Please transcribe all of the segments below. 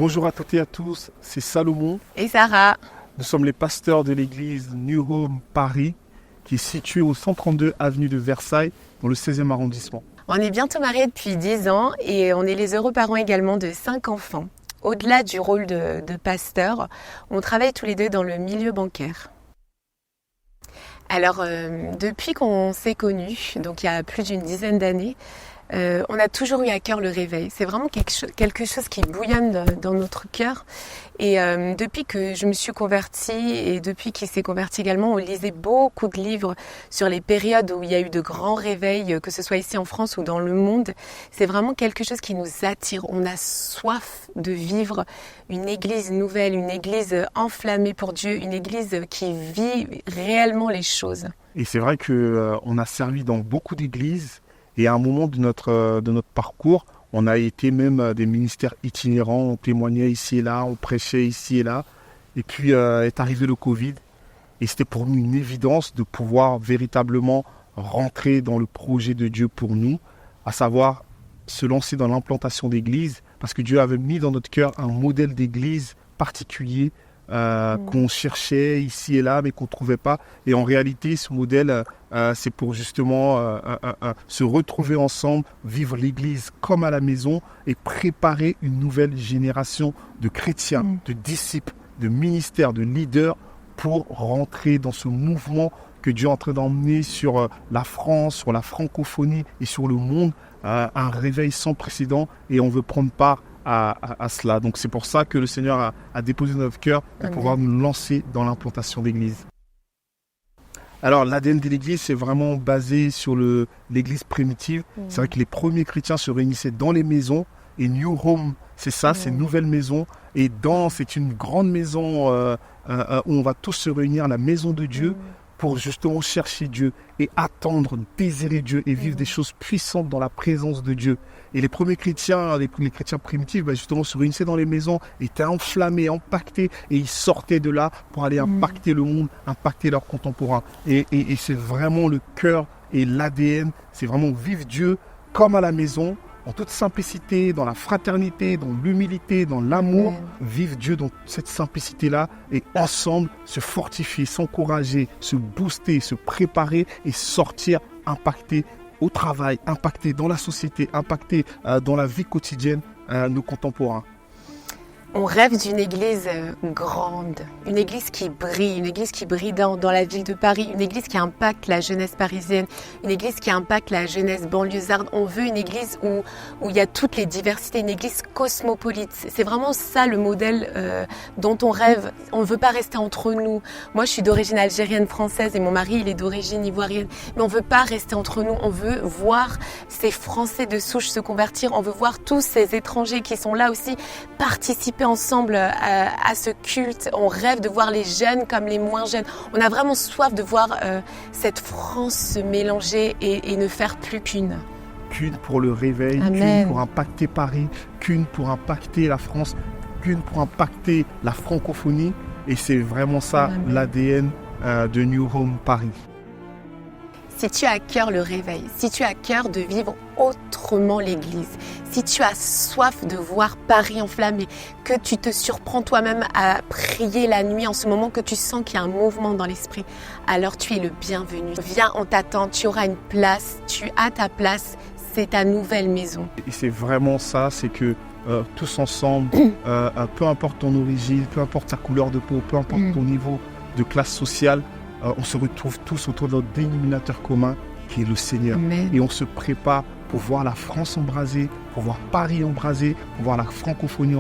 Bonjour à toutes et à tous, c'est Salomon. Et Sarah. Nous sommes les pasteurs de l'église New Home Paris, qui est située au 132 avenue de Versailles, dans le 16e arrondissement. On est bientôt mariés depuis 10 ans et on est les heureux parents également de 5 enfants. Au-delà du rôle de pasteur, on travaille tous les deux dans le milieu bancaire. Alors, depuis qu'on s'est connus, donc il y a plus d'une dizaine d'années, on a toujours eu à cœur le réveil. C'est vraiment quelque chose qui bouillonne dans notre cœur. Et depuis que je me suis convertie et depuis qu'il s'est converti également, on lisait beaucoup de livres sur les périodes où il y a eu de grands réveils, que ce soit ici en France ou dans le monde. C'est vraiment quelque chose qui nous attire. On a soif de vivre une église nouvelle, une église enflammée pour Dieu, une église qui vit réellement les choses. Et c'est vrai qu'on a servi dans beaucoup d'églises. Et à un moment de notre parcours, on a été même des ministères itinérants, on témoignait ici et là, on prêchait ici et là. Et puis est arrivé le Covid. Et c'était pour nous une évidence de pouvoir véritablement rentrer dans le projet de Dieu pour nous, à savoir se lancer dans l'implantation d'églises, parce que Dieu avait mis dans notre cœur un modèle d'église particulier qu'on cherchait ici et là, mais qu'on ne trouvait pas. Et en réalité, ce modèle, c'est pour justement se retrouver ensemble, vivre l'église comme à la maison et préparer une nouvelle génération de chrétiens, de disciples, de ministères, de leaders pour rentrer dans ce mouvement que Dieu est en train d'emmener sur la France, sur la francophonie et sur le monde, un réveil sans précédent, et on veut prendre part à cela. Donc c'est pour ça que le Seigneur a déposé dans notre cœur pour pouvoir nous lancer dans l'implantation d'église. Alors l'ADN de l'église, c'est vraiment basé sur l'église primitive. C'est vrai que les premiers chrétiens se réunissaient dans les maisons, et New Home, c'est ça, c'est une nouvelle maison. Et c'est une grande maison où on va tous se réunir, la maison de Dieu, pour justement chercher Dieu et attendre, désirer Dieu et vivre des choses puissantes dans la présence de Dieu. Et les premiers chrétiens, les chrétiens primitifs, justement se réunissaient dans les maisons, étaient enflammés, impactés, et ils sortaient de là pour aller impacter le monde, impacter leurs contemporains. Et c'est vraiment le cœur et l'ADN, c'est vraiment vivre Dieu comme à la maison, en toute simplicité, dans la fraternité, dans l'humilité, dans l'amour, vivre Dieu dans cette simplicité-là et ensemble se fortifier, s'encourager, se booster, se préparer et sortir impacté au travail, impacté dans la société, impacté dans la vie quotidienne nos contemporains. On rêve d'une église grande, une église qui brille dans la ville de Paris, une église qui impacte la jeunesse parisienne, une église qui impacte la jeunesse banlieusarde. On veut une église où il y a toutes les diversités, une église cosmopolite. C'est vraiment ça le modèle dont on rêve. On ne veut pas rester entre nous. Moi, je suis d'origine algérienne française et mon mari, il est d'origine ivoirienne. Mais on ne veut pas rester entre nous. On veut voir ces Français de souche se convertir. On veut voir tous ces étrangers qui sont là aussi participer ensemble à ce culte. On rêve de voir les jeunes comme les moins jeunes. On a vraiment soif de voir cette France se mélanger et ne faire plus qu'une. Qu'une pour le réveil, qu'une pour impacter Paris, qu'une pour impacter la France, qu'une pour impacter la francophonie. Et c'est vraiment ça l'ADN de New Home Paris. Si tu as à cœur le réveil, si tu as à cœur de vivre autrement l'église, si tu as soif de voir Paris enflammé, que tu te surprends toi-même à prier la nuit en ce moment, que tu sens qu'il y a un mouvement dans l'esprit, alors tu es le bienvenu. Viens, on t'attend, tu auras une place, tu as ta place, c'est ta nouvelle maison. Et c'est vraiment ça, c'est que tous ensemble, peu importe ton origine, peu importe ta couleur de peau, peu importe ton niveau de classe sociale, on se retrouve tous autour d'un dénominateur commun qui est le Seigneur. Et on se prépare pour voir la France embrasée, pour voir Paris embrasé, pour voir la francophonie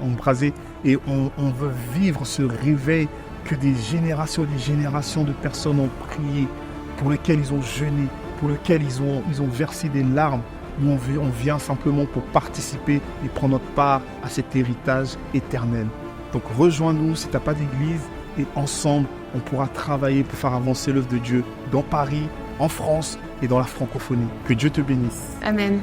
embrasée. Et on veut vivre ce réveil que des générations de personnes ont prié, pour lesquelles ils ont jeûné, pour lesquelles ils ont versé des larmes. Nous, on vient simplement pour participer et prendre notre part à cet héritage éternel. Donc rejoins-nous si tu n'as pas d'église, et ensemble, on pourra travailler pour faire avancer l'œuvre de Dieu dans Paris, en France et dans la francophonie. Que Dieu te bénisse. Amen.